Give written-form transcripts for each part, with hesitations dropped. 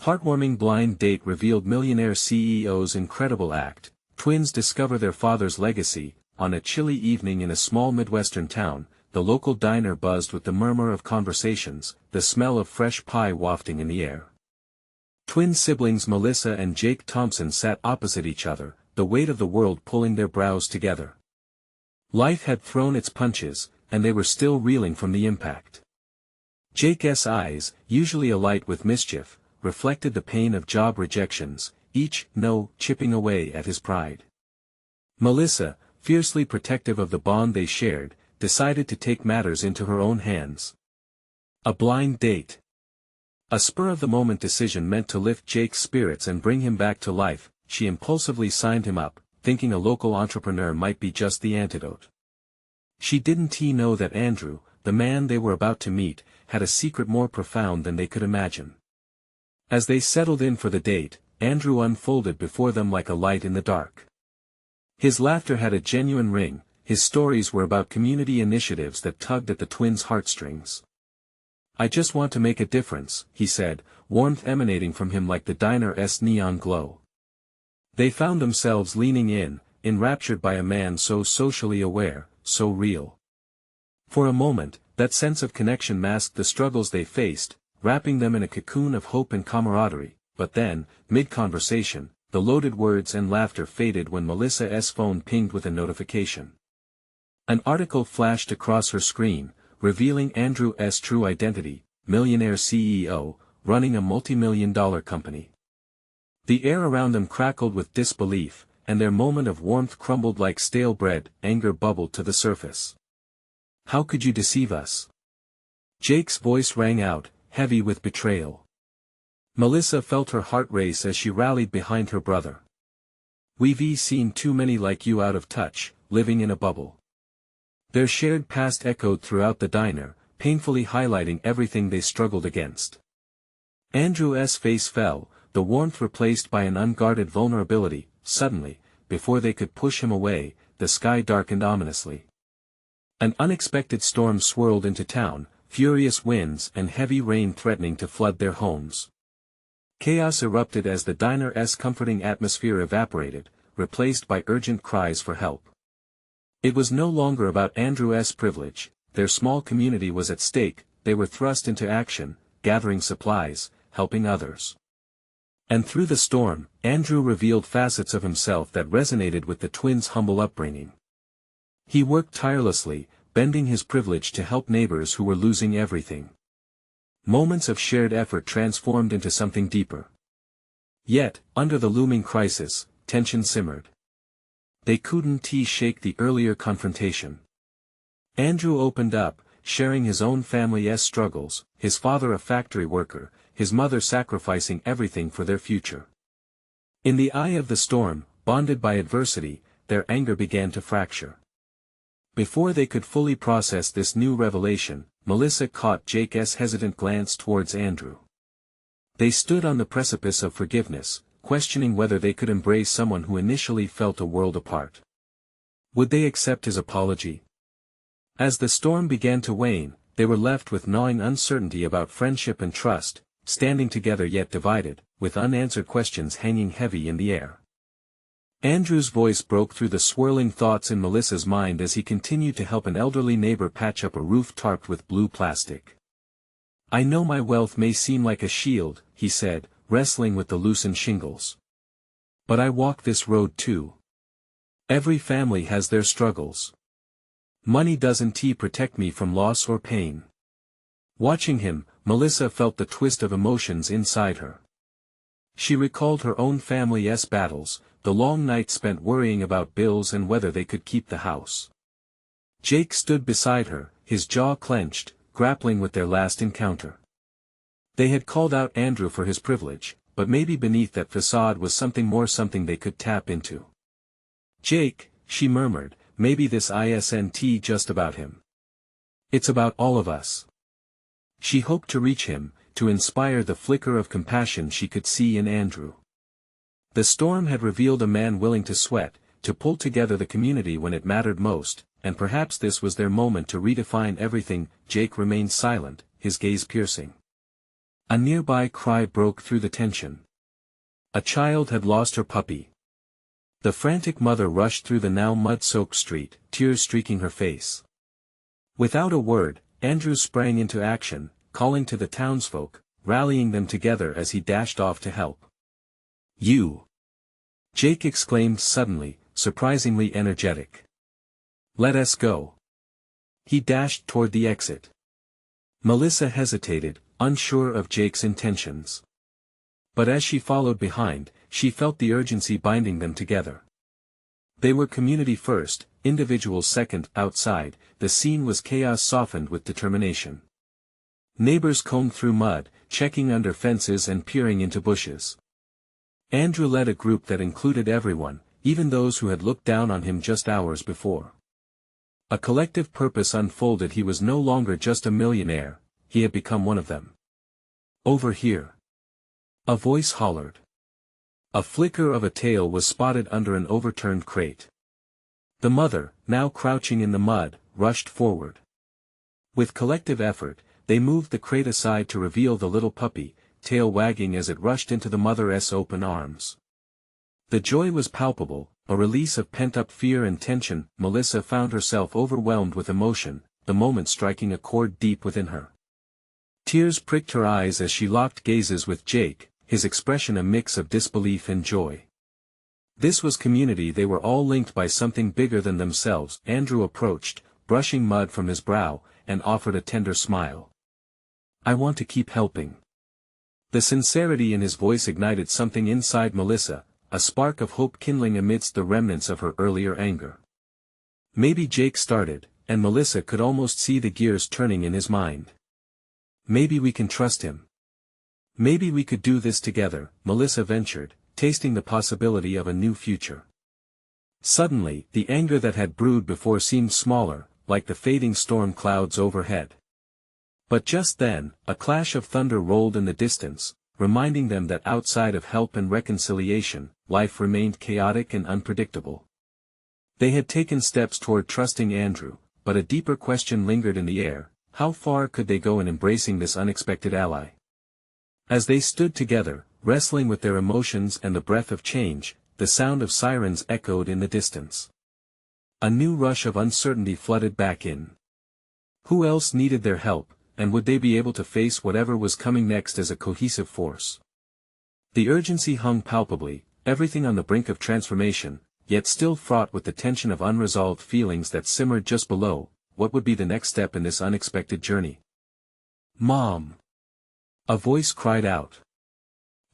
Heartwarming blind date revealed Millionaire CEO's incredible act. Twins discover their father's legacy. On a chilly evening in a small Midwestern town, the local diner buzzed with the murmur of conversations, the smell of fresh pie wafting in the air. Twin siblings Melissa and Jake Thompson sat opposite each other, the weight of the world pulling their brows together. Life had thrown its punches, and they were still reeling from the impact. Jake's eyes, usually alight with mischief, reflected the pain of job rejections, each no chipping away at his pride. Melissa, fiercely protective of the bond they shared, decided to take matters into her own hands. A blind date. A spur-of-the-moment decision meant to lift Jake's spirits and bring him back to life. She impulsively signed him up, thinking a local entrepreneur might be just the antidote. She didn't know that Andrew, the man they were about to meet, had a secret more profound than they could imagine. As they settled in for the date, Andrew unfolded before them like a light in the dark. His laughter had a genuine ring, his stories were about community initiatives that tugged at the twins' heartstrings. "I just want to make a difference," he said, warmth emanating from him like the diner's neon glow. They found themselves leaning in, enraptured by a man so socially aware, so real. For a moment, that sense of connection masked the struggles they faced, wrapping them in a cocoon of hope and camaraderie, but then, mid-conversation, the loaded words and laughter faded when Melissa's phone pinged with a notification. An article flashed across her screen, revealing Andrew's true identity, Millionaire CEO, running a multi-million-dollar company. The air around them crackled with disbelief, and their moment of warmth crumbled like stale bread. Anger bubbled to the surface. "How could you deceive us?" Jake's voice rang out, heavy with betrayal. Melissa felt her heart race as she rallied behind her brother. "We've seen too many like you out of touch, living in a bubble." Their shared past echoed throughout the diner, painfully highlighting everything they struggled against. Andrew's face fell, the warmth replaced by an unguarded vulnerability. Suddenly, before they could push him away, the sky darkened ominously. An unexpected storm swirled into town, furious winds and heavy rain threatening to flood their homes. Chaos erupted as the diner's comforting atmosphere evaporated, replaced by urgent cries for help. It was no longer about Andrew's privilege, their small community was at stake. They were thrust into action, gathering supplies, helping others. And through the storm, Andrew revealed facets of himself that resonated with the twins' humble upbringing. He worked tirelessly, bending his privilege to help neighbors who were losing everything. Moments of shared effort transformed into something deeper. Yet, under the looming crisis, tension simmered. They couldn't shake the earlier confrontation. Andrew opened up, sharing his own family's struggles, his father a factory worker, his mother sacrificing everything for their future. In the eye of the storm, bonded by adversity, their anger began to fracture. Before they could fully process this new revelation, Melissa caught Jake's hesitant glance towards Andrew. They stood on the precipice of forgiveness, questioning whether they could embrace someone who initially felt a world apart. Would they accept his apology? As the storm began to wane, they were left with gnawing uncertainty about friendship and trust, standing together yet divided, with unanswered questions hanging heavy in the air. Andrew's voice broke through the swirling thoughts in Melissa's mind as he continued to help an elderly neighbor patch up a roof tarped with blue plastic. "I know my wealth may seem like a shield," he said, wrestling with the loosened shingles. "But I walk this road too. Every family has their struggles. Money doesn't protect me from loss or pain." Watching him, Melissa felt the twist of emotions inside her. She recalled her own family's battles, the long nights spent worrying about bills and whether they could keep the house. Jake stood beside her, his jaw clenched, grappling with their last encounter. They had called out Andrew for his privilege, but maybe beneath that facade was something more, something they could tap into. "Jake," she murmured, "maybe this isn't just about him. It's about all of us." She hoped to reach him, to inspire the flicker of compassion she could see in Andrew. The storm had revealed a man willing to sweat, to pull together the community when it mattered most, and perhaps this was their moment to redefine everything. Jake remained silent, his gaze piercing. A nearby cry broke through the tension. A child had lost her puppy. The frantic mother rushed through the now mud-soaked street, tears streaking her face. Without a word, Andrew sprang into action, calling to the townsfolk, rallying them together as he dashed off to help. "You!" Jake exclaimed suddenly, surprisingly energetic. "Let us go." He dashed toward the exit. Melissa hesitated, unsure of Jake's intentions. But as she followed behind, she felt the urgency binding them together. They were community first, individuals second. Outside, the scene was chaos softened with determination. Neighbors combed through mud, checking under fences and peering into bushes. Andrew led a group that included everyone, even those who had looked down on him just hours before. A collective purpose unfolded. He was no longer just a millionaire, he had become one of them. "Over here!" A voice hollered. A flicker of a tail was spotted under an overturned crate. The mother, now crouching in the mud, rushed forward. With collective effort, they moved the crate aside to reveal the little puppy, tail wagging as it rushed into the mother's open arms. The joy was palpable, a release of pent-up fear and tension. Melissa found herself overwhelmed with emotion, the moment striking a chord deep within her. Tears pricked her eyes as she locked gazes with Jake, his expression a mix of disbelief and joy. This was community. They were all linked by something bigger than themselves. Andrew approached, brushing mud from his brow, and offered a tender smile. "I want to keep helping." The sincerity in his voice ignited something inside Melissa, a spark of hope kindling amidst the remnants of her earlier anger. Maybe Jake started, and Melissa could almost see the gears turning in his mind. "Maybe we can trust him. Maybe we could do this together," Melissa ventured, tasting the possibility of a new future. Suddenly, the anger that had brewed before seemed smaller, like the fading storm clouds overhead. But just then, a clash of thunder rolled in the distance, reminding them that outside of help and reconciliation, life remained chaotic and unpredictable. They had taken steps toward trusting Andrew, but a deeper question lingered in the air: how far could they go in embracing this unexpected ally? As they stood together, wrestling with their emotions and the breath of change, the sound of sirens echoed in the distance. A new rush of uncertainty flooded back in. Who else needed their help, and would they be able to face whatever was coming next as a cohesive force? The urgency hung palpably, everything on the brink of transformation, yet still fraught with the tension of unresolved feelings that simmered just below. What would be the next step in this unexpected journey? "Mom!" a voice cried out.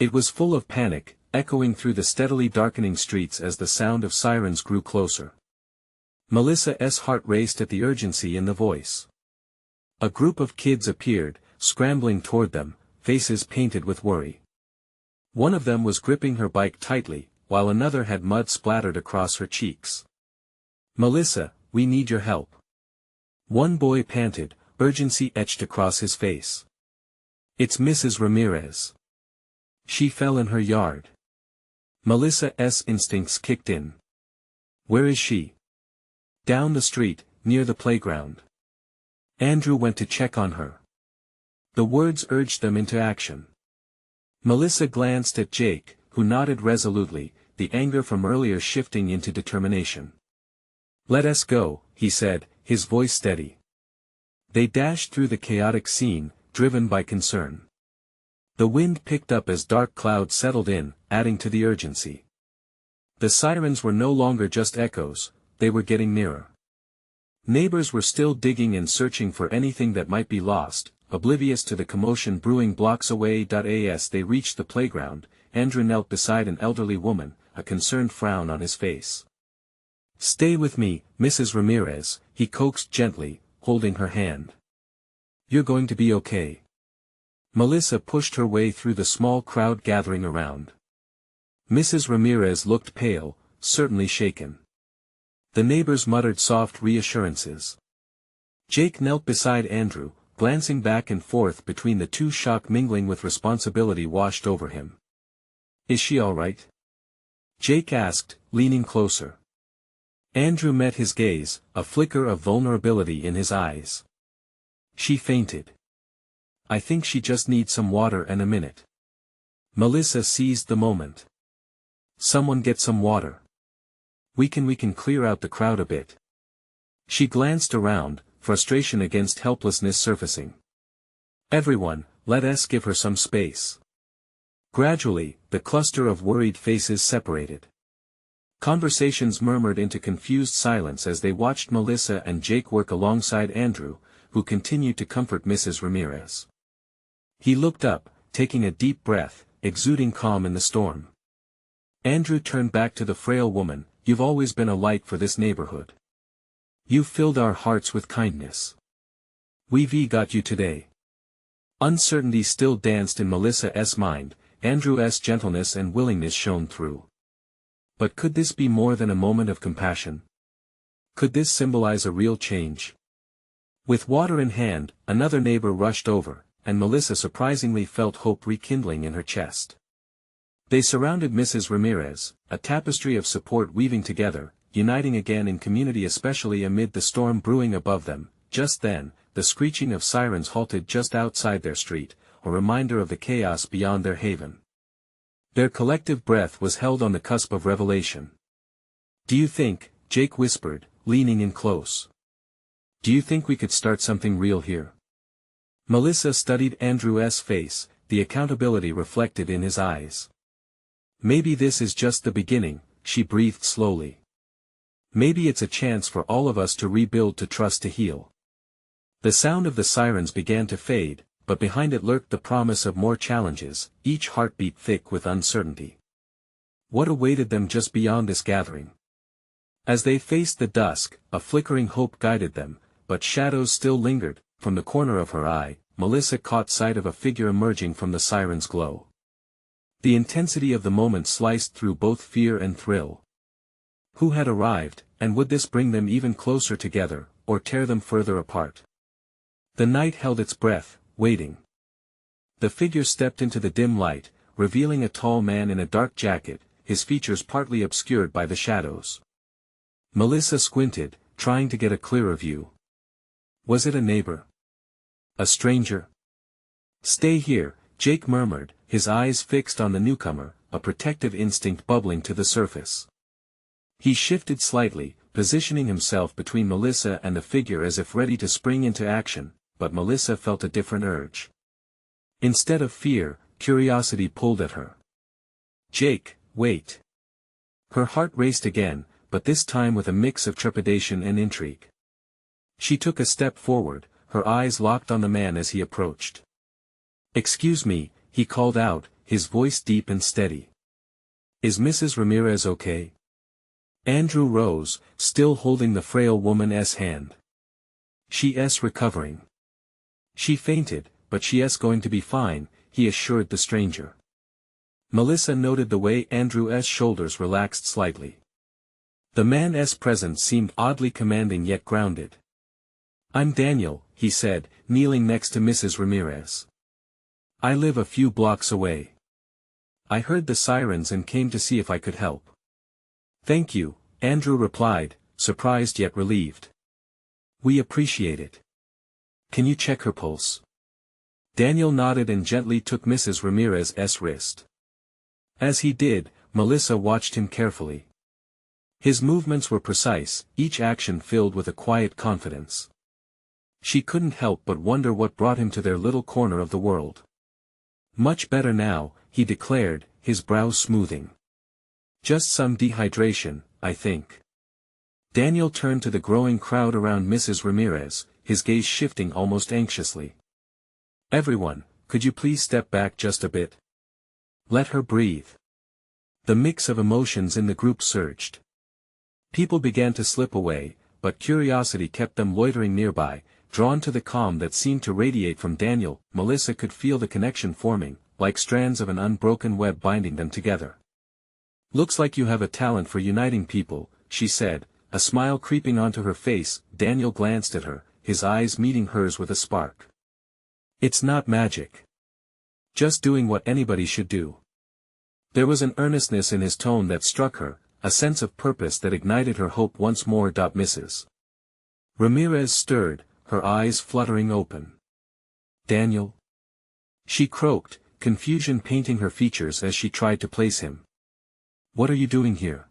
It was full of panic, echoing through the steadily darkening streets as the sound of sirens grew closer. Melissa's heart raced at the urgency in the voice. A group of kids appeared, scrambling toward them, faces painted with worry. One of them was gripping her bike tightly, while another had mud splattered across her cheeks. "Melissa, we need your help." One boy panted, urgency etched across his face. "It's Mrs. Ramirez. She fell in her yard." Melissa's instincts kicked in. "Where is she?" "Down the street, near the playground." Andrew went to check on her. The words urged them into action. Melissa glanced at Jake, who nodded resolutely, the anger from earlier shifting into determination. "Let us go," he said, his voice steady. They dashed through the chaotic scene, driven by concern. The wind picked up as dark clouds settled in, adding to the urgency. The sirens were no longer just echoes, they were getting nearer. Neighbors were still digging and searching for anything that might be lost, oblivious to the commotion brewing blocks away. As they reached the playground, Andrew knelt beside an elderly woman, a concerned frown on his face. "Stay with me, Mrs. Ramirez," he coaxed gently, holding her hand. "You're going to be okay." Melissa pushed her way through the small crowd gathering around. Mrs. Ramirez looked pale, certainly shaken. The neighbors muttered soft reassurances. Jake knelt beside Andrew, glancing back and forth between the two, shock mingling with responsibility washed over him. "Is she all right?" Jake asked, leaning closer. Andrew met his gaze, a flicker of vulnerability in his eyes. "She fainted. I think she just needs some water and a minute. Melissa seized the moment. Someone get some water. We can clear out the crowd a bit. She glanced around, frustration against helplessness surfacing. Everyone, let us give her some space. Gradually, the cluster of worried faces separated. Conversations murmured into confused silence as they watched Melissa and Jake work alongside Andrew, who continued to comfort Mrs. Ramirez. He looked up, taking a deep breath, exuding calm in the storm. Andrew turned back to the frail woman. You've always been a light for this neighborhood. You've filled our hearts with kindness. We've got you today. Uncertainty still danced in Melissa's mind, Andrew's gentleness and willingness shone through. But could this be more than a moment of compassion? Could this symbolize a real change? With water in hand, another neighbor rushed over, and Melissa surprisingly felt hope rekindling in her chest. They surrounded Mrs. Ramirez, a tapestry of support weaving together, uniting again in community, especially amid the storm brewing above them. Just then, the screeching of sirens halted just outside their street, a reminder of the chaos beyond their haven. Their collective breath was held on the cusp of revelation. Do you think, Jake whispered, leaning in close. Do you think we could start something real here? Melissa studied Andrew's face, the accountability reflected in his eyes. Maybe this is just the beginning, she breathed slowly. Maybe it's a chance for all of us to rebuild, to trust, to heal. The sound of the sirens began to fade, but behind it lurked the promise of more challenges, each heartbeat thick with uncertainty. What awaited them just beyond this gathering? As they faced the dusk, a flickering hope guided them, but shadows still lingered. From the corner of her eye, Melissa caught sight of a figure emerging from the siren's glow. The intensity of the moment sliced through both fear and thrill. Who had arrived, and would this bring them even closer together, or tear them further apart? The night held its breath, waiting. The figure stepped into the dim light, revealing a tall man in a dark jacket, his features partly obscured by the shadows. Melissa squinted, trying to get a clearer view. Was it a neighbor? A stranger? Stay here, Jake murmured, his eyes fixed on the newcomer, a protective instinct bubbling to the surface. He shifted slightly, positioning himself between Melissa and the figure as if ready to spring into action, but Melissa felt a different urge. Instead of fear, curiosity pulled at her. Jake, wait. Her heart raced again, but this time with a mix of trepidation and intrigue. She took a step forward, her eyes locked on the man as he approached. Excuse me, he called out, his voice deep and steady. Is Mrs. Ramirez okay? Andrew rose, still holding the frail woman's hand. She's recovering. She fainted, but she's going to be fine, he assured the stranger. Melissa noted the way Andrew's shoulders relaxed slightly. The man's presence seemed oddly commanding yet grounded. I'm Daniel, he said, kneeling next to Mrs. Ramirez. I live a few blocks away. I heard the sirens and came to see if I could help. Thank you, Andrew replied, surprised yet relieved. We appreciate it. Can you check her pulse? Daniel nodded and gently took Mrs. Ramirez's wrist. As he did, Melissa watched him carefully. His movements were precise, each action filled with a quiet confidence. She couldn't help but wonder what brought him to their little corner of the world. Much better now, he declared, his brows smoothing. Just some dehydration, I think. Daniel turned to the growing crowd around Mrs. Ramirez, his gaze shifting almost anxiously. Everyone, could you please step back just a bit? Let her breathe. The mix of emotions in the group surged. People began to slip away, but curiosity kept them loitering nearby, drawn to the calm that seemed to radiate from Daniel. Melissa could feel the connection forming, like strands of an unbroken web binding them together. Looks like you have a talent for uniting people, she said, a smile creeping onto her face. Daniel glanced at her, his eyes meeting hers with a spark. It's not magic. Just doing what anybody should do. There was an earnestness in his tone that struck her, a sense of purpose that ignited her hope once more. Mrs. Ramirez stirred, her eyes fluttering open. Daniel? she croaked, confusion painting her features as she tried to place him. "What are you doing here?"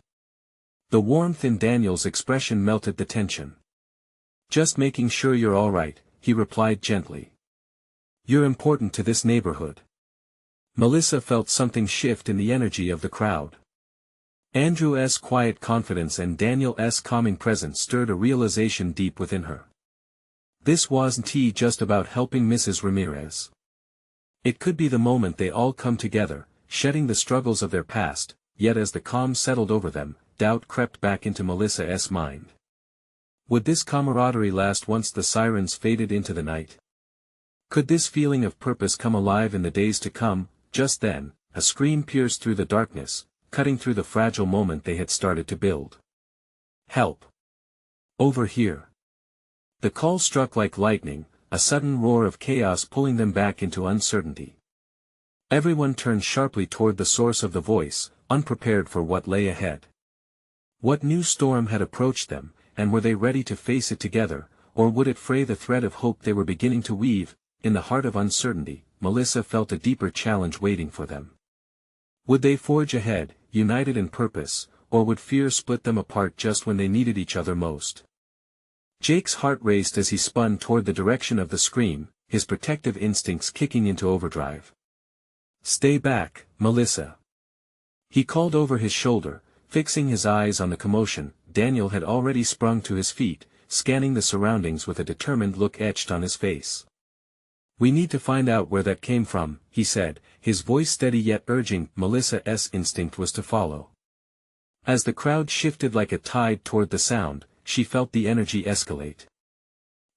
The warmth in Daniel's expression melted the tension. "Just making sure you're all right," he replied gently. "You're important to this neighborhood." Melissa felt something shift in the energy of the crowd. Andrew's quiet confidence and Daniel's calming presence stirred a realization deep within her. This wasn't just about helping Mrs. Ramirez. It could be the moment they all come together, shedding the struggles of their past, yet as the calm settled over them, doubt crept back into Melissa's mind. Would this camaraderie last once the sirens faded into the night? Could this feeling of purpose come alive in the days to come? Just then, a scream pierced through the darkness, cutting through the fragile moment they had started to build. "Help! Over here!" The call struck like lightning, a sudden roar of chaos pulling them back into uncertainty. Everyone turned sharply toward the source of the voice, unprepared for what lay ahead. What new storm had approached them, and were they ready to face it together, or would it fray the thread of hope they were beginning to weave? In the heart of uncertainty, Melissa felt a deeper challenge waiting for them. Would they forge ahead, united in purpose, or would fear split them apart just when they needed each other most? Jake's heart raced as he spun toward the direction of the scream, his protective instincts kicking into overdrive. "Stay back, Melissa." He called over his shoulder, fixing his eyes on the commotion. Daniel had already sprung to his feet, scanning the surroundings with a determined look etched on his face. "We need to find out where that came from," he said, his voice steady yet urging. Melissa's instinct was to follow. As the crowd shifted like a tide toward the sound, she felt the energy escalate.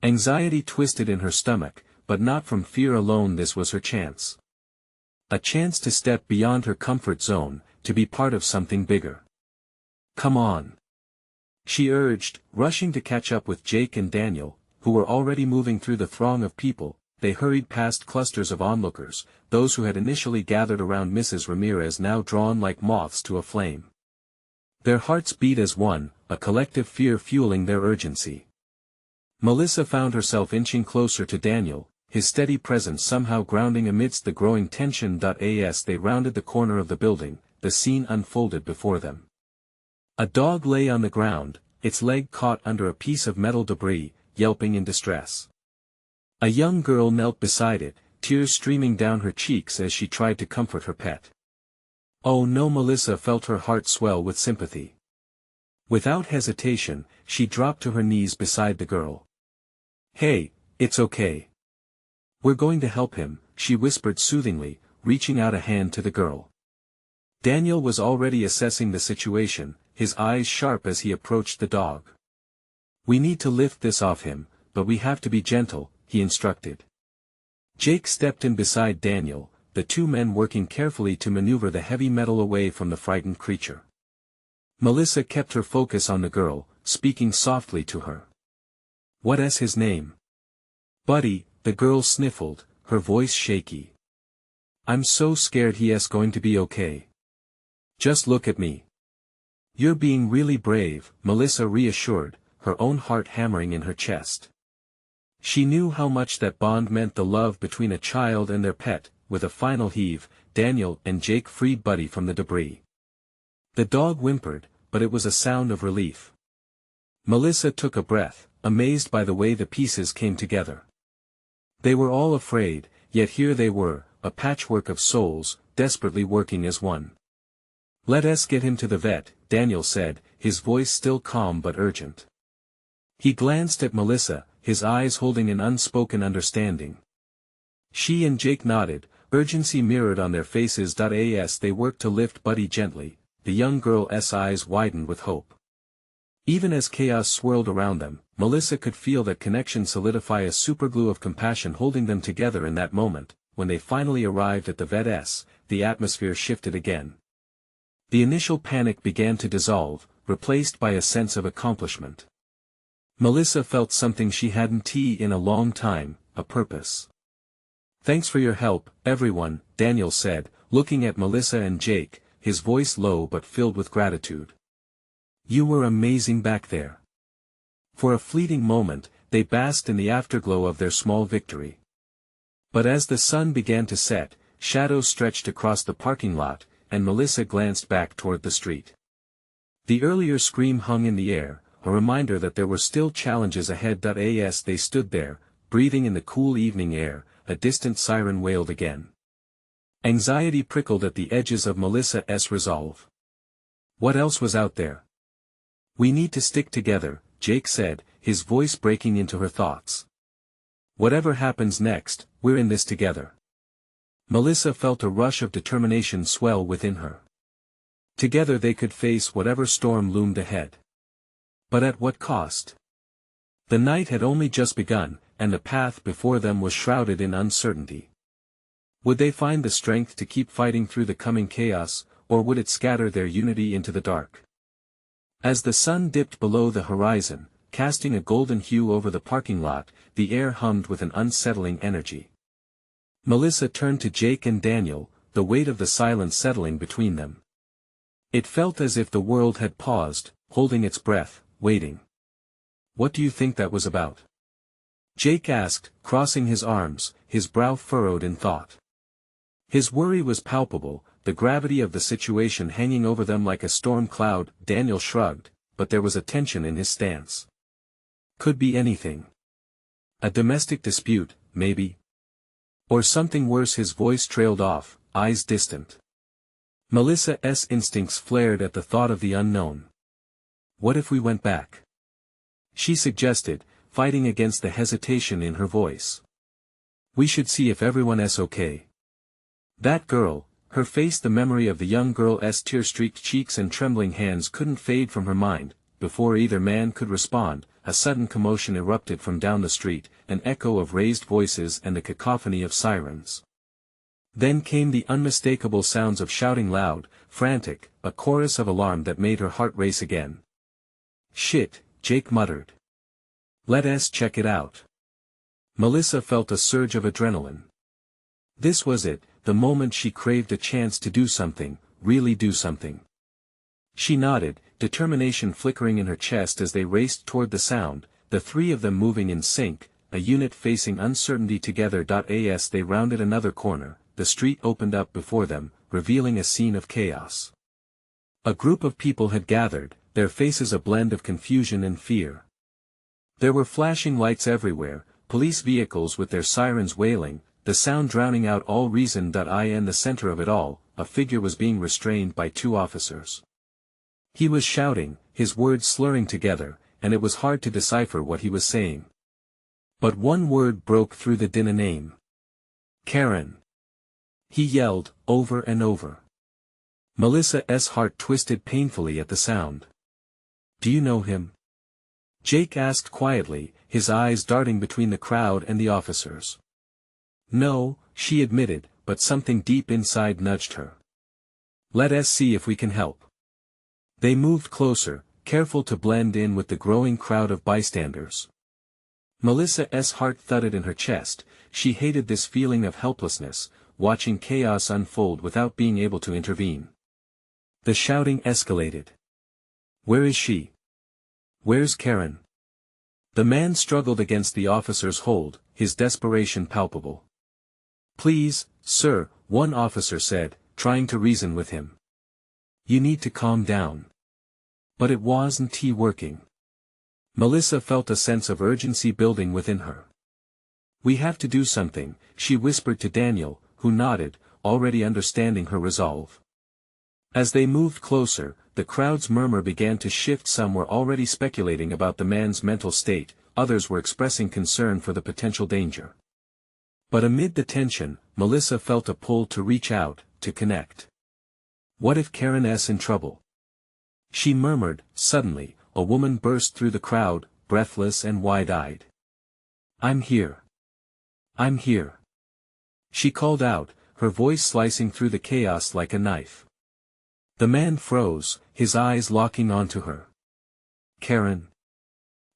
Anxiety twisted in her stomach, but not from fear alone. This was her chance. A chance to step beyond her comfort zone, to be part of something bigger. "Come on," she urged, rushing to catch up with Jake and Daniel, who were already moving through the throng of people. They hurried past clusters of onlookers, those who had initially gathered around Mrs. Ramirez now drawn like moths to a flame. Their hearts beat as one, a collective fear fueling their urgency. Melissa found herself inching closer to Daniel, his steady presence somehow grounding amidst the growing tension. As they rounded the corner of the building, the scene unfolded before them. A dog lay on the ground, its leg caught under a piece of metal debris, yelping in distress. A young girl knelt beside it, tears streaming down her cheeks as she tried to comfort her pet. "Oh no!" Melissa felt her heart swell with sympathy. Without hesitation, she dropped to her knees beside the girl. "Hey, it's okay. We're going to help him," she whispered soothingly, reaching out a hand to the girl. Daniel was already assessing the situation, his eyes sharp as he approached the dog. "We need to lift this off him, but we have to be gentle," he instructed. Jake stepped in beside Daniel, the two men working carefully to maneuver the heavy metal away from the frightened creature. Melissa kept her focus on the girl, speaking softly to her. "What's his name?" "Buddy," the girl sniffled, her voice shaky. "I'm so scared he's going to be okay. Just look at me." "You're being really brave," Melissa reassured, her own heart hammering in her chest. She knew how much that bond meant, the love between a child and their pet. With a final heave, Daniel and Jake freed Buddy from the debris. The dog whimpered, but it was a sound of relief. Melissa took a breath, amazed by the way the pieces came together. They were all afraid, yet here they were, a patchwork of souls, desperately working as one. "Let's get him to the vet," Daniel said, his voice still calm but urgent. He glanced at Melissa, his eyes holding an unspoken understanding. She and Jake nodded, urgency mirrored on their faces. As they worked to lift Buddy gently, the young girl's eyes widened with hope. Even as chaos swirled around them, Melissa could feel that connection solidify, a superglue of compassion holding them together. In that moment, when they finally arrived at the vet's, the atmosphere shifted again. The initial panic began to dissolve, replaced by a sense of accomplishment. Melissa felt something she hadn't in a long time, a purpose. "Thanks for your help, everyone," Daniel said, looking at Melissa and Jake, his voice low but filled with gratitude. "You were amazing back there." For a fleeting moment, they basked in the afterglow of their small victory. But as the sun began to set, shadows stretched across the parking lot, and Melissa glanced back toward the street. The earlier scream hung in the air, a reminder that there were still challenges ahead. As they stood there, breathing in the cool evening air, a distant siren wailed again. Anxiety prickled at the edges of Melissa's resolve. What else was out there? We need to stick together, Jake said, his voice breaking into her thoughts. Whatever happens next, we're in this together. Melissa felt a rush of determination swell within her. Together they could face whatever storm loomed ahead. But at what cost? The night had only just begun, and the path before them was shrouded in uncertainty. Would they find the strength to keep fighting through the coming chaos, or would it scatter their unity into the dark? As the sun dipped below the horizon, casting a golden hue over the parking lot, the air hummed with an unsettling energy. Melissa turned to Jake and Daniel, the weight of the silence settling between them. It felt as if the world had paused, holding its breath, waiting. What do you think that was about? Jake asked, crossing his arms, his brow furrowed in thought. His worry was palpable, the gravity of the situation hanging over them like a storm cloud. Daniel shrugged, but there was a tension in his stance. Could be anything. A domestic dispute, maybe. Or something worse. His voice trailed off, eyes distant. Melissa's instincts flared at the thought of the unknown. What if we went back? She suggested, fighting against the hesitation in her voice. We should see if everyone's okay. That girl, her face, the memory of the young girl's tear-streaked cheeks and trembling hands couldn't fade from her mind. Before either man could respond, a sudden commotion erupted from down the street, an echo of raised voices and a cacophony of sirens. Then came the unmistakable sounds of shouting, loud, frantic, a chorus of alarm that made her heart race again. Shit, Jake muttered. Let's check it out. Melissa felt a surge of adrenaline. This was it, the moment she craved a chance to do something, really do something. She nodded, determination flickering in her chest as they raced toward the sound, the three of them moving in sync, a unit facing uncertainty together. As they rounded another corner, the street opened up before them, revealing a scene of chaos. A group of people had gathered, their faces a blend of confusion and fear. There were flashing lights everywhere, police vehicles with their sirens wailing, the sound drowning out all reason. In the center of it all, a figure was being restrained by two officers. He was shouting, his words slurring together, and it was hard to decipher what he was saying. But one word broke through the din: a name. Karen. He yelled, over and over. Melissa's heart twisted painfully at the sound. Do you know him? Jake asked quietly, his eyes darting between the crowd and the officers. No, she admitted, but something deep inside nudged her. Let's see if we can help. They moved closer, careful to blend in with the growing crowd of bystanders. Melissa's heart thudded in her chest. She hated this feeling of helplessness, watching chaos unfold without being able to intervene. The shouting escalated. Where is she? Where's Karen? The man struggled against the officer's hold, his desperation palpable. Please, sir, one officer said, trying to reason with him. You need to calm down. But it wasn't working. Melissa felt a sense of urgency building within her. We have to do something, she whispered to Daniel, who nodded, already understanding her resolve. As they moved closer, the crowd's murmur began to shift. Some were already speculating about the man's mental state, others were expressing concern for the potential danger. But amid the tension, Melissa felt a pull to reach out, to connect. What if Karen's in trouble? She murmured. Suddenly, a woman burst through the crowd, breathless and wide-eyed. I'm here. I'm here. She called out, her voice slicing through the chaos like a knife. The man froze, his eyes locking onto her. Karen.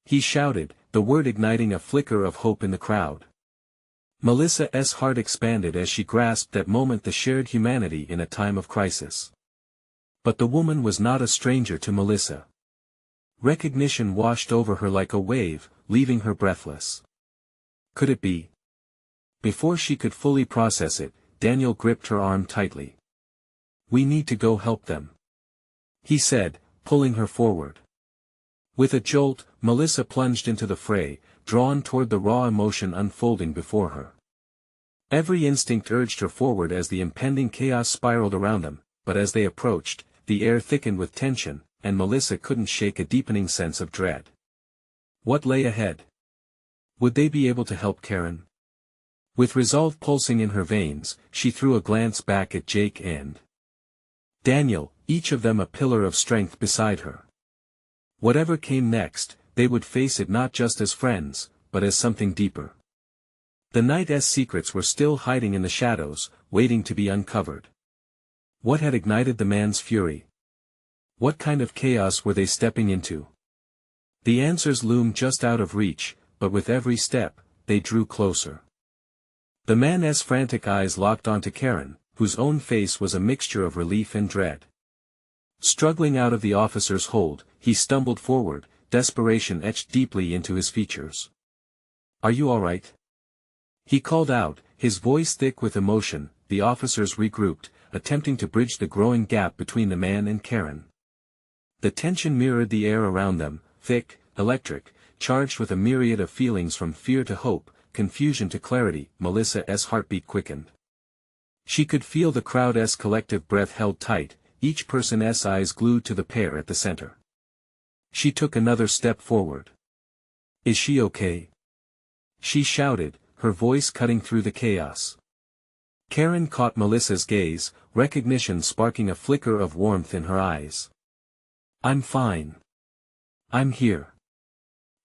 He shouted, the word igniting a flicker of hope in the crowd. Melissa's heart expanded as she grasped that moment, the shared humanity in a time of crisis. But the woman was not a stranger to Melissa. Recognition washed over her like a wave, leaving her breathless. Could it be? Before she could fully process it, Daniel gripped her arm tightly. "We need to go help them," he said, pulling her forward. With a jolt, Melissa plunged into the fray, drawn toward the raw emotion unfolding before her. Every instinct urged her forward as the impending chaos spiraled around them, but as they approached, the air thickened with tension, and Melissa couldn't shake a deepening sense of dread. What lay ahead? Would they be able to help Karen? With resolve pulsing in her veins, she threw a glance back at Jake and Daniel, each of them a pillar of strength beside her. Whatever came next, they would face it not just as friends, but as something deeper. The night's secrets were still hiding in the shadows, waiting to be uncovered. What had ignited the man's fury? What kind of chaos were they stepping into? The answers loomed just out of reach, but with every step, they drew closer. The man's frantic eyes locked onto Karen, whose own face was a mixture of relief and dread. Struggling out of the officer's hold, he stumbled forward, desperation etched deeply into his features. "Are you all right?" he called out, his voice thick with emotion. The officers regrouped, attempting to bridge the growing gap between the man and Karen. The tension mirrored the air around them, thick, electric, charged with a myriad of feelings from fear to hope, confusion to clarity. Melissa's heartbeat quickened. She could feel the crowd's collective breath held tight, each person's eyes glued to the pair at the center. She took another step forward. "Is she okay?" she shouted, her voice cutting through the chaos. Karen caught Melissa's gaze, recognition sparking a flicker of warmth in her eyes. "I'm fine. I'm here,"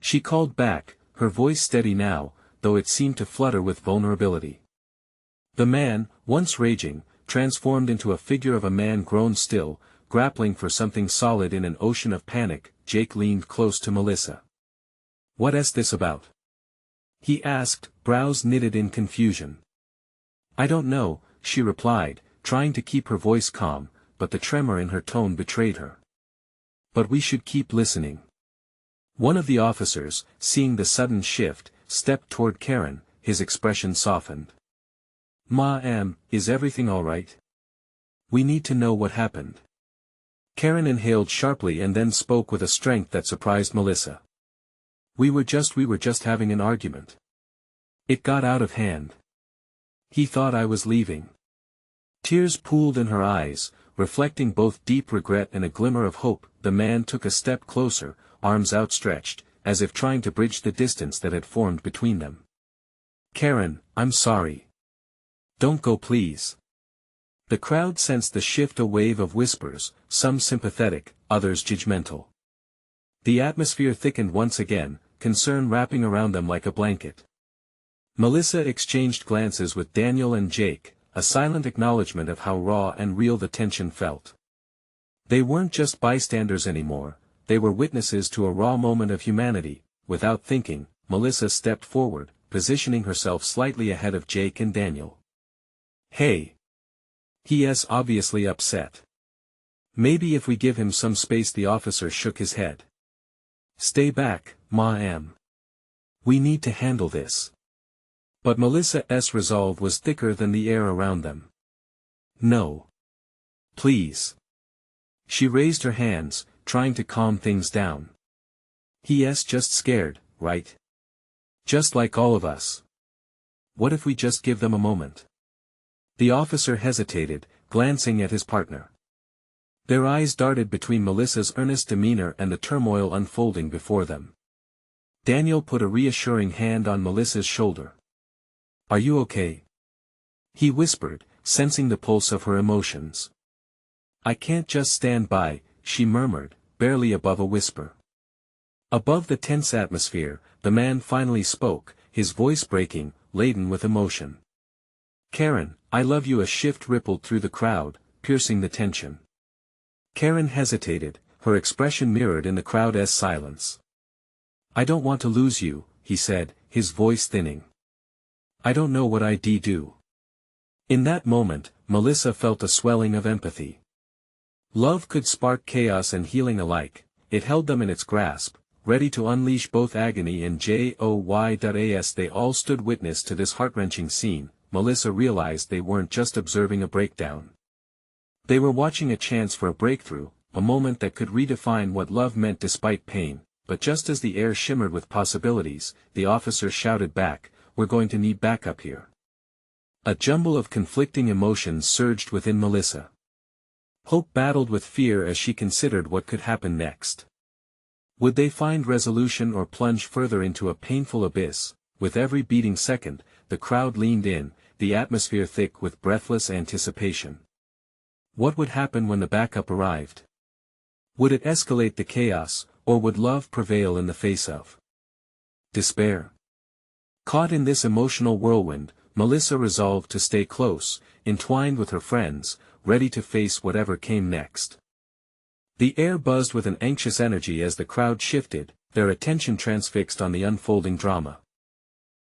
she called back, her voice steady now, though it seemed to flutter with vulnerability. The man, once raging, transformed into a figure of a man grown still, grappling for something solid in an ocean of panic. Jake leaned close to Melissa. "What's this about?" he asked, brows knitted in confusion. "I don't know," she replied, trying to keep her voice calm, but the tremor in her tone betrayed her. "But we should keep listening." One of the officers, seeing the sudden shift, stepped toward Karen, his expression softened. "Ma'am, is everything all right? We need to know what happened." Karen inhaled sharply and then spoke with a strength that surprised Melissa. We were just having an argument. It got out of hand. He thought I was leaving." Tears pooled in her eyes, reflecting both deep regret and a glimmer of hope. The man took a step closer, arms outstretched, as if trying to bridge the distance that had formed between them. "Karen, I'm sorry. Don't go, please." The crowd sensed the shift, a wave of whispers, some sympathetic, others judgmental. The atmosphere thickened once again, concern wrapping around them like a blanket. Melissa exchanged glances with Daniel and Jake, a silent acknowledgement of how raw and real the tension felt. They weren't just bystanders anymore, they were witnesses to a raw moment of humanity. Without thinking, Melissa stepped forward, positioning herself slightly ahead of Jake and Daniel. "Hey. He's obviously upset. Maybe if we give him some space." The officer shook his head. "Stay back, ma'am. We need to handle this." But Melissa's resolve was thicker than the air around them. "No. Please." She raised her hands, trying to calm things down. "He's just scared, right? Just like all of us. What if we just give them a moment?" The officer hesitated, glancing at his partner. Their eyes darted between Melissa's earnest demeanor and the turmoil unfolding before them. Daniel put a reassuring hand on Melissa's shoulder. "Are you okay?" he whispered, sensing the pulse of her emotions. "I can't just stand by," she murmured, barely above a whisper. Above the tense atmosphere, the man finally spoke, his voice breaking, laden with emotion. "Karen, I love you." A shift rippled through the crowd, piercing the tension. Karen hesitated, her expression mirrored in the crowd's silence. "I don't want to lose you," he said, his voice thinning. "I don't know what I'd do." In that moment, Melissa felt a swelling of empathy. Love could spark chaos and healing alike. It held them in its grasp, ready to unleash both agony and joy. As they all stood witness to this heart-wrenching scene, Melissa realized they weren't just observing a breakdown. They were watching a chance for a breakthrough, a moment that could redefine what love meant despite pain. But just as the air shimmered with possibilities, the officer shouted back, "We're going to need backup here." A jumble of conflicting emotions surged within Melissa. Hope battled with fear as she considered what could happen next. Would they find resolution or plunge further into a painful abyss? With every beating second, the crowd leaned in, the atmosphere thick with breathless anticipation. What would happen when the backup arrived? Would it escalate the chaos, or would love prevail in the face of despair? Caught in this emotional whirlwind, Melissa resolved to stay close, entwined with her friends, ready to face whatever came next. The air buzzed with an anxious energy as the crowd shifted, their attention transfixed on the unfolding drama.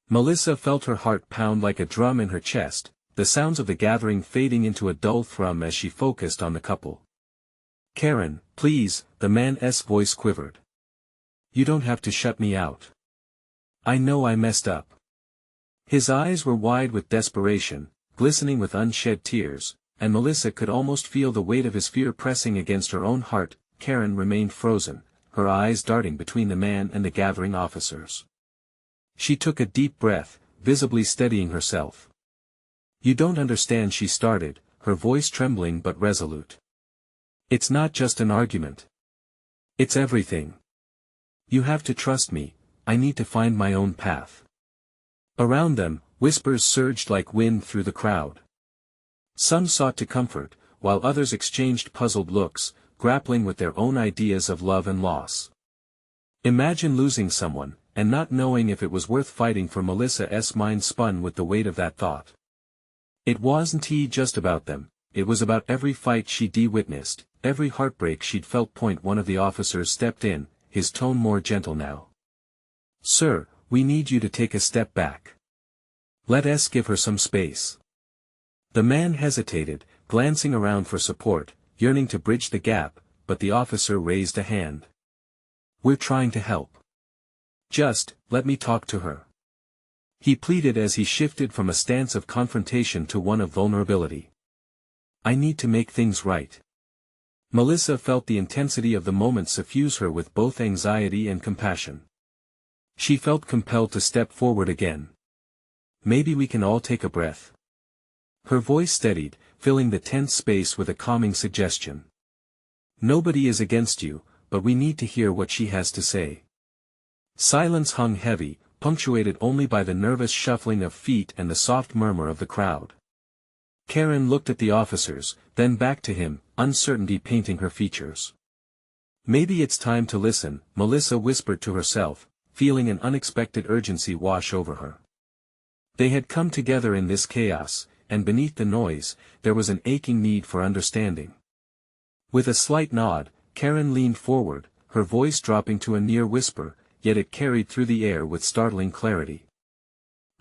Melissa felt her heart pound like a drum in her chest, the sounds of the gathering fading into a dull thrum as she focused on the couple. "Karen, please," the man's voice quivered. "You don't have to shut me out. I know I messed up." His eyes were wide with desperation, glistening with unshed tears, and Melissa could almost feel the weight of his fear pressing against her own heart. Karen remained frozen, her eyes darting between the man and the gathering officers. She took a deep breath, visibly steadying herself. "You don't understand," she started, her voice trembling but resolute. "It's not just an argument. It's everything. You have to trust me, I need to find my own path." Around them, whispers surged like wind through the crowd. Some sought to comfort, while others exchanged puzzled looks, grappling with their own ideas of love and loss. Imagine losing someone, and not knowing if it was worth fighting for. Melissa's mind spun with the weight of that thought. It wasn't just about them, it was about every fight she'd witnessed, every heartbreak she'd felt. One of the officers stepped in, his tone more gentle now. "Sir, we need you to take a step back. Let us give her some space." The man hesitated, glancing around for support, yearning to bridge the gap, but the officer raised a hand. "We're trying to help. Just, let me talk to her," he pleaded as he shifted from a stance of confrontation to one of vulnerability. "I need to make things right." Melissa felt the intensity of the moment suffuse her with both anxiety and compassion. She felt compelled to step forward again. "Maybe we can all take a breath." Her voice steadied, filling the tense space with a calming suggestion. "Nobody is against you, but we need to hear what she has to say." Silence hung heavy, punctuated only by the nervous shuffling of feet and the soft murmur of the crowd. Karen looked at the officers, then back to him, uncertainty painting her features. "Maybe it's time to listen," Melissa whispered to herself, feeling an unexpected urgency wash over her. They had come together in this chaos, and beneath the noise, there was an aching need for understanding. With a slight nod, Karen leaned forward, her voice dropping to a near whisper, yet it carried through the air with startling clarity.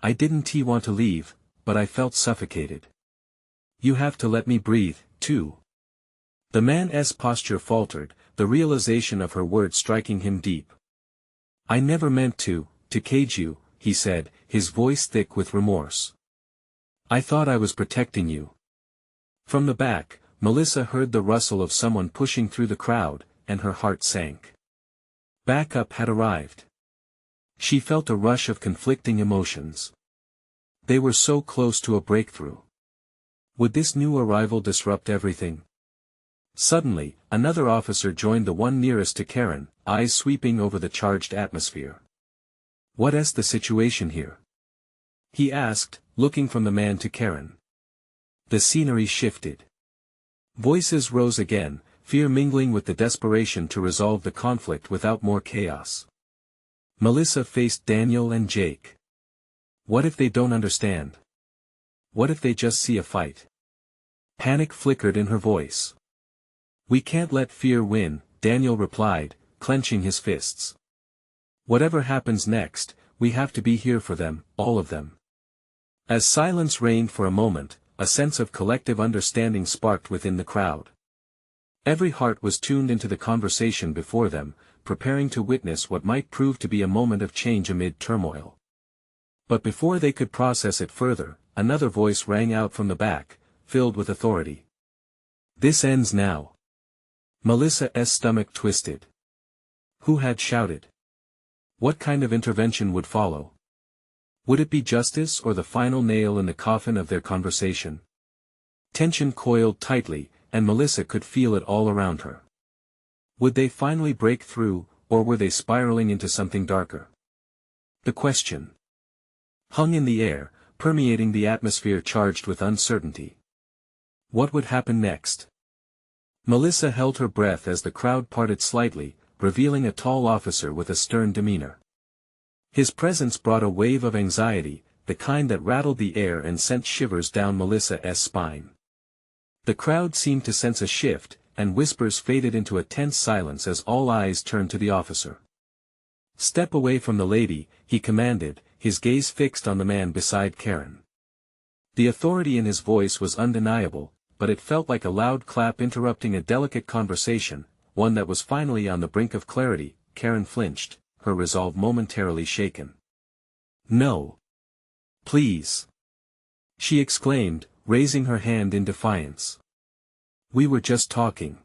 "I didn't want to leave, but I felt suffocated. You have to let me breathe, too." The man's posture faltered, the realization of her words striking him deep. "I never meant to cage you," he said, his voice thick with remorse. "I thought I was protecting you." From the back, Melissa heard the rustle of someone pushing through the crowd, and her heart sank. Backup had arrived. She felt a rush of conflicting emotions. They were so close to a breakthrough. Would this new arrival disrupt everything? Suddenly, another officer joined the one nearest to Karen, eyes sweeping over the charged atmosphere. "What's the situation here?" he asked, looking from the man to Karen. The scenery shifted. Voices rose again, fear mingling with the desperation to resolve the conflict without more chaos. Melissa faced Daniel and Jake. What if they don't understand? What if they just see a fight? Panic flickered in her voice. "We can't let fear win," Daniel replied, clenching his fists. "Whatever happens next, we have to be here for them, all of them." As silence reigned for a moment, a sense of collective understanding sparked within the crowd. Every heart was tuned into the conversation before them, preparing to witness what might prove to be a moment of change amid turmoil. But before they could process it further, another voice rang out from the back, filled with authority. "This ends now." Melissa's stomach twisted. Who had shouted? What kind of intervention would follow? Would it be justice or the final nail in the coffin of their conversation? Tension coiled tightly, and Melissa could feel it all around her. Would they finally break through, or were they spiraling into something darker? The question hung in the air, permeating the atmosphere charged with uncertainty. What would happen next? Melissa held her breath as the crowd parted slightly, revealing a tall officer with a stern demeanor. His presence brought a wave of anxiety, the kind that rattled the air and sent shivers down Melissa's spine. The crowd seemed to sense a shift, and whispers faded into a tense silence as all eyes turned to the officer. "Step away from the lady," he commanded, his gaze fixed on the man beside Karen. The authority in his voice was undeniable, but it felt like a loud clap interrupting a delicate conversation, one that was finally on the brink of clarity. Karen flinched, her resolve momentarily shaken. "No. Please!" she exclaimed, raising her hand in defiance. "We were just talking."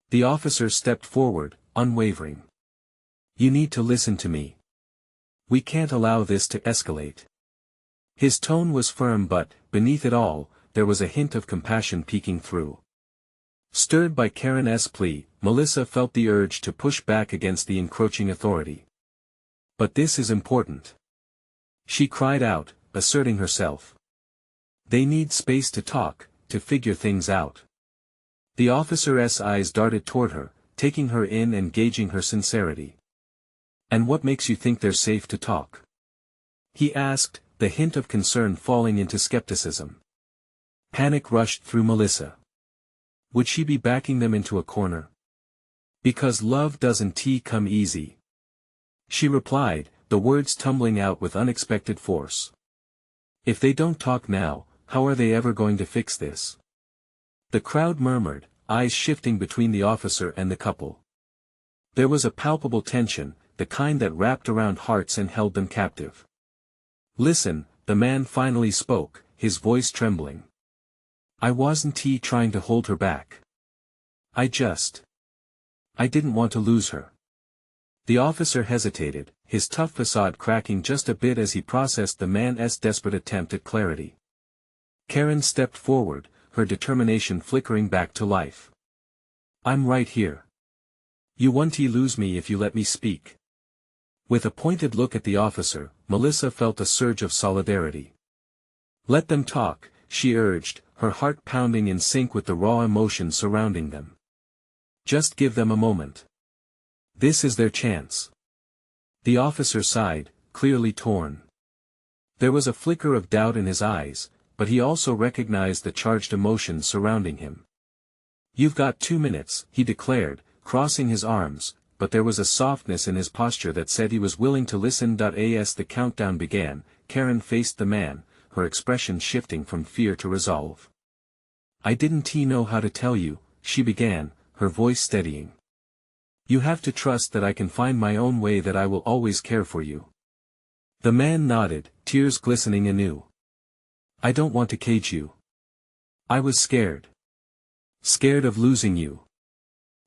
The officer stepped forward, unwavering. "You need to listen to me. We can't allow this to escalate." His tone was firm but, beneath it all, there was a hint of compassion peeking through. Stirred by Karen's plea, Melissa felt the urge to push back against the encroaching authority. "But this is important," she cried out, asserting herself. "They need space to talk, to figure things out." The officer's eyes darted toward her, taking her in and gauging her sincerity. "And what makes you think they're safe to talk?" he asked, the hint of concern falling into skepticism. Panic rushed through Melissa. Would she be backing them into a corner? "Because love doesn't come easy," she replied, the words tumbling out with unexpected force. "If they don't talk now, how are they ever going to fix this?" The crowd murmured, eyes shifting between the officer and the couple. There was a palpable tension, the kind that wrapped around hearts and held them captive. "Listen," the man finally spoke, his voice trembling. "I wasn't trying to hold her back. I didn't want to lose her." The officer hesitated, his tough facade cracking just a bit as he processed the man's desperate attempt at clarity. Karen stepped forward, her determination flickering back to life. "I'm right here. You won't lose me if you let me speak." With a pointed look at the officer, Melissa felt a surge of solidarity. "Let them talk," she urged, her heart pounding in sync with the raw emotion surrounding them. "Just give them a moment. This is their chance." The officer sighed, clearly torn. There was a flicker of doubt in his eyes, but he also recognized the charged emotions surrounding him. "You've got 2 minutes," he declared, crossing his arms, but there was a softness in his posture that said he was willing to listen. As the countdown began, Karen faced the man, her expression shifting from fear to resolve. "I didn't know how to tell you," she began, her voice steadying. "You have to trust that I can find my own way, that I will always care for you." The man nodded, tears glistening anew. "I don't want to cage you. I was scared. Scared of losing you."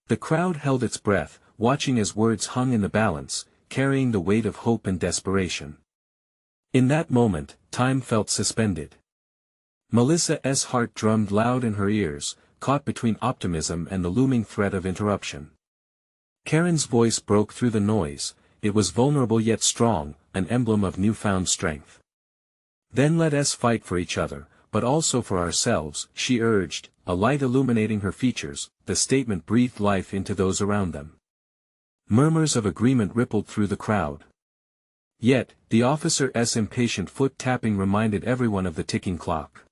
The crowd held its breath, watching as words hung in the balance, carrying the weight of hope and desperation. In that moment, time felt suspended. Melissa's heart drummed loud in her ears, caught between optimism and the looming threat of interruption. Karen's voice broke through the noise, it was vulnerable yet strong, an emblem of newfound strength. "Then let us fight for each other, but also for ourselves," she urged, a light illuminating her features. The statement breathed life into those around them. Murmurs of agreement rippled through the crowd. Yet, the officer's impatient foot tapping reminded everyone of the ticking clock.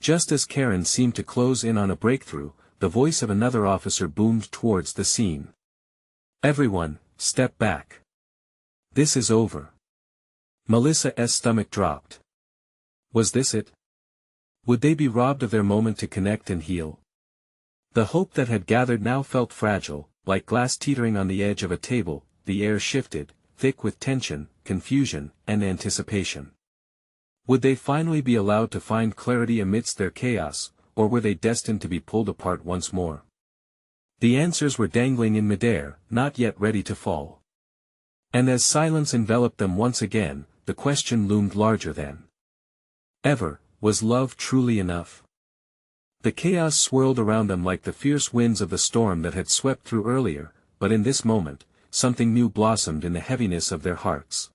Just as Karen seemed to close in on a breakthrough, the voice of another officer boomed towards the scene. "Everyone, step back. This is over." Melissa's stomach dropped. Was this it? Would they be robbed of their moment to connect and heal? The hope that had gathered now felt fragile, like glass teetering on the edge of a table. The air shifted, thick with tension, confusion, and anticipation. Would they finally be allowed to find clarity amidst their chaos, or were they destined to be pulled apart once more? The answers were dangling in midair, not yet ready to fall. And as silence enveloped them once again, the question loomed larger than ever: was love truly enough? The chaos swirled around them like the fierce winds of the storm that had swept through earlier, but in this moment, something new blossomed in the heaviness of their hearts.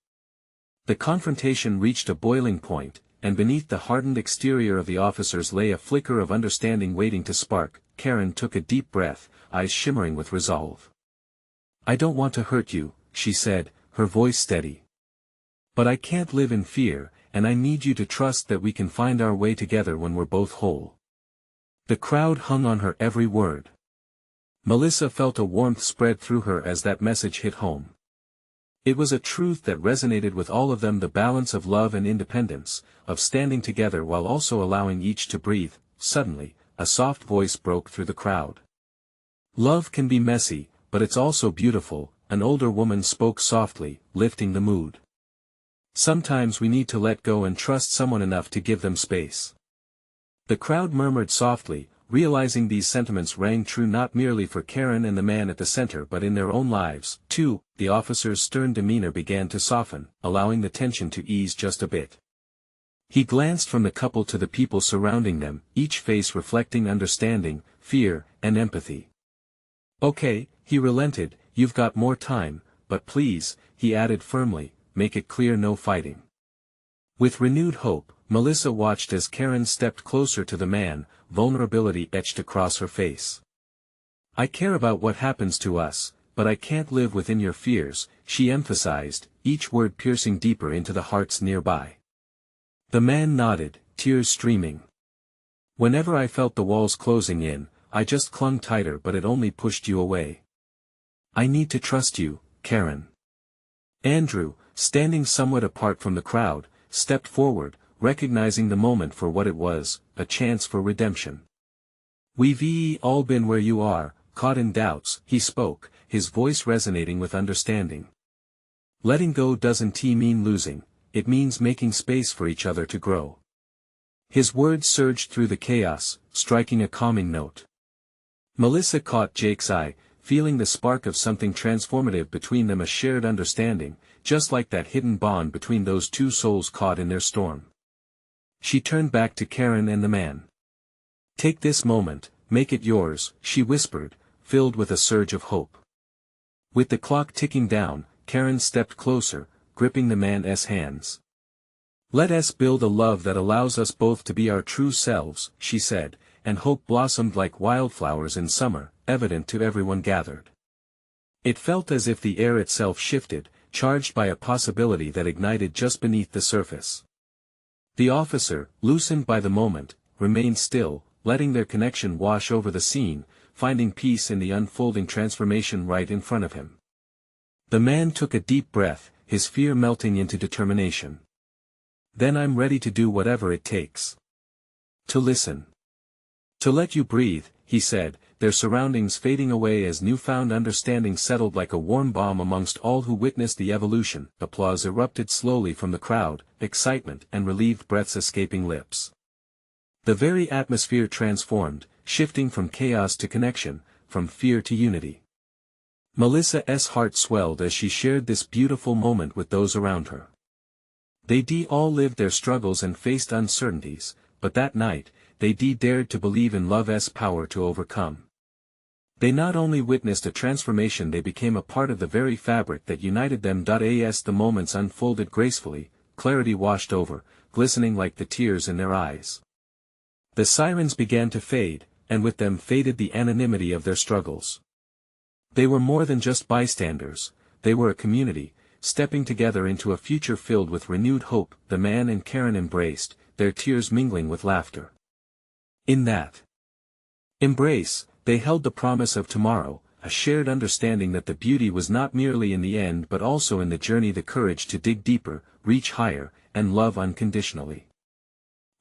The confrontation reached a boiling point, and beneath the hardened exterior of the officers lay a flicker of understanding waiting to spark. Karen took a deep breath, eyes shimmering with resolve. "I don't want to hurt you," she said, her voice steady. "But I can't live in fear, and I need you to trust that we can find our way together when we're both whole." The crowd hung on her every word. Melissa felt a warmth spread through her as that message hit home. It was a truth that resonated with all of them: the balance of love and independence, of standing together while also allowing each to breathe. Suddenly, a soft voice broke through the crowd. "Love can be messy, but it's also beautiful," an older woman spoke softly, lifting the mood. "Sometimes we need to let go and trust someone enough to give them space." The crowd murmured softly, realizing these sentiments rang true not merely for Karen and the man at the center but in their own lives, too. The officer's stern demeanor began to soften, allowing the tension to ease just a bit. He glanced from the couple to the people surrounding them, each face reflecting understanding, fear, and empathy. "Okay," he relented, "you've got more time, but please," he added firmly, "make it clear no fighting." With renewed hope, Melissa watched as Karen stepped closer to the man, vulnerability etched across her face. "I care about what happens to us, but I can't live within your fears," she emphasized, each word piercing deeper into the hearts nearby. The man nodded, tears streaming. "Whenever I felt the walls closing in, I just clung tighter, but it only pushed you away. I need to trust you, Karen." Andrew, standing somewhat apart from the crowd, stepped forward, recognizing the moment for what it was, a chance for redemption. "We've all been where you are, caught in doubts," he spoke, his voice resonating with understanding. "Letting go doesn't mean losing, it means making space for each other to grow." His words surged through the chaos, striking a calming note. Melissa caught Jake's eye, feeling the spark of something transformative between them, a shared understanding, just like that hidden bond between those two souls caught in their storm. She turned back to Karen and the man. "Take this moment, make it yours," she whispered, filled with a surge of hope. With the clock ticking down, Karen stepped closer, gripping the man's hands. "Let us build a love that allows us both to be our true selves," she said, and hope blossomed like wildflowers in summer, evident to everyone gathered. It felt as if the air itself shifted, charged by a possibility that ignited just beneath the surface. The officer, loosened by the moment, remained still, letting their connection wash over the scene, finding peace in the unfolding transformation right in front of him. The man took a deep breath, his fear melting into determination. "Then I'm ready to do whatever it takes. To listen. To let you breathe," he said, their surroundings fading away as newfound understanding settled like a warm balm amongst all who witnessed the evolution. Applause erupted slowly from the crowd, excitement and relieved breaths escaping lips. The very atmosphere transformed, shifting from chaos to connection, from fear to unity. Melissa's heart swelled as she shared this beautiful moment with those around her. They all lived their struggles and faced uncertainties, but that night, they dared to believe in love's power to overcome. They not only witnessed a transformation, they became a part of the very fabric that united them. As the moments unfolded gracefully, clarity washed over, glistening like the tears in their eyes. The sirens began to fade, and with them faded the anonymity of their struggles. They were more than just bystanders, they were a community, stepping together into a future filled with renewed hope. The man and Karen embraced, their tears mingling with laughter. In that embrace, they held the promise of tomorrow, a shared understanding that the beauty was not merely in the end but also in the journey, the courage to dig deeper, reach higher, and love unconditionally.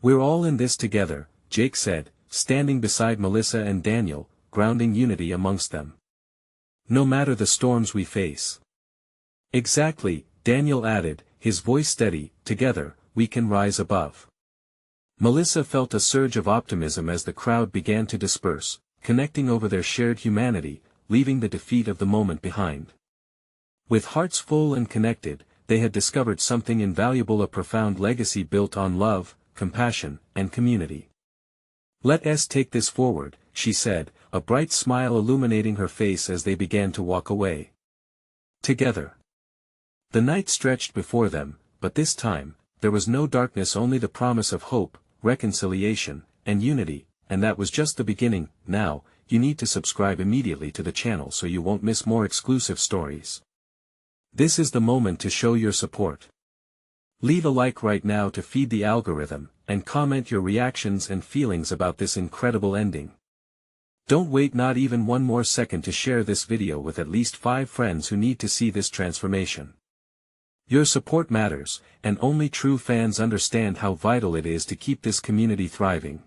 "We're all in this together," Jake said, standing beside Melissa and Daniel, grounding unity amongst them. No matter the storms we face. Exactly, Daniel added, his voice steady, together, we can rise above. Melissa felt a surge of optimism as the crowd began to disperse, connecting over their shared humanity, leaving the defeat of the moment behind. With hearts full and connected, they had discovered something invaluable, a profound legacy built on love, compassion, and community. Let us take this forward, she said, a bright smile illuminating her face as they began to walk away. Together. The night stretched before them, but this time, there was no darkness, only the promise of hope, reconciliation, and unity, and that was just the beginning. Now, you need to subscribe immediately to the channel so you won't miss more exclusive stories. This is the moment to show your support. Leave a like right now to feed the algorithm, and comment your reactions and feelings about this incredible ending. Don't wait not even one more second to share this video with at least 5 friends who need to see this transformation. Your support matters, and only true fans understand how vital it is to keep this community thriving.